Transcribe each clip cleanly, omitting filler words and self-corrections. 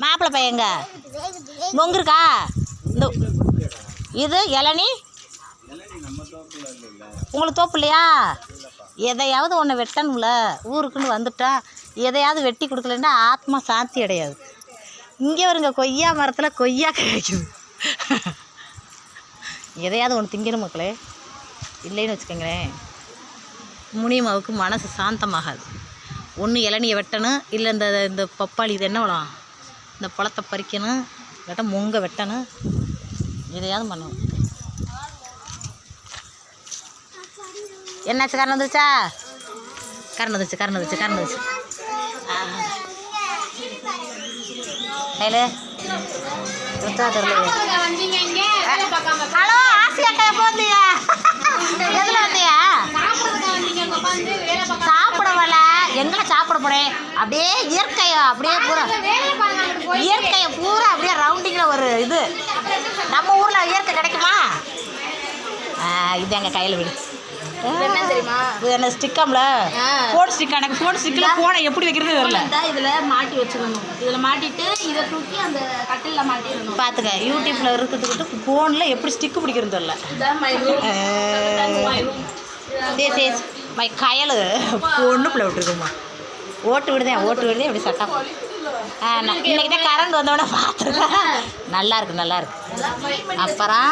மாப்பிள்ளை பையங்க மொங்கு இருக்கா? இந்த இது இளநீ உங்களுக்கு தோப்பு இல்லையா? எதையாவது ஒன்று வெட்டணும்ல. ஊருக்குன்னு வந்துட்டா எதையாவது வெட்டி கொடுக்கலன்னா ஆத்மா சாந்தி அடையாது. இங்கே வருங்க கொய்யா மரத்தில் கொய்யா கிடைக்குது. எதையாவது ஒன்று திங்கணும் மக்களே. இல்லைன்னு வச்சுக்கோங்களேன் முனியம்மாவுக்கு மனசு சாந்தமாகாது. ஒன்று இளநியை வெட்டணும், இல்லை இந்த பப்பாளி இது என்ன பழம் இந்த பழத்தை பறிக்கணும், இல்லாட்டா மொங்க வெட்டணும், எதையாவது பண்ணணும். என்னாச்சு? கரண்ட் வந்துருச்சா? கரண்ட் வந்துச்சு. கையில் ஹலோ ஆசி அக்கா, எப்போ வந்தீங்க? எதில் வந்தீங்க? சாப்பிட வரல. எங்கே சாப்பிட போகிறேன்? அப்படியே இயற்கையை அப்படியே பூரா அப்படியே ரவுண்டிங்கில் ஒரு இது. நம்ம ஊரில் இயற்கை கிடைக்குமா? இது எங்கள் கையில் விடு. என்ன தெரியுமா? இது என்ன ஸ்டிக்காம்ல? Phone stick. எனக்கு ஃபோன் ஸ்டிக்கில் ஃபோனை எப்படி வைக்கிறது தெரியல. இதில் மாட்டி வச்சுக்கணும். இதில் மாட்டிட்டு இதை தூக்கி அந்த கட்டிலில் மாட்டிடணும். பார்த்துக்க, யூடியூப்பில் இருக்கிறதுக்கிட்டு ஃபோனில் எப்படி ஸ்டிக்கு பிடிக்கிறது தெரியல. சரி மை கயல் பொண்ணு பிள்ளை விட்டுருக்குமா? ஓட்டு விடுதேன் அப்படி சட்டம். இன்னைக்கு தான் கரண்ட் வந்தோடனே பார்த்துருக்கேன். நல்லா இருக்கு. அப்புறம்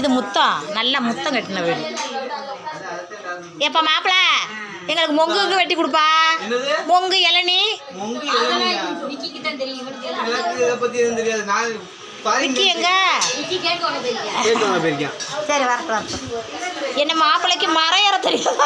இது முத்தம், நல்லா முத்தம் கட்டின வீடு. எப்போ மாப்பிள்ள எங்களுக்கு மொங்கு வெட்டி கொடுப்பா? மொங்கு இளநீ எங்க? சரி வரட்டும். என்ன மாப்பிள்ளைக்கு மரம் ஏற தெரியும்.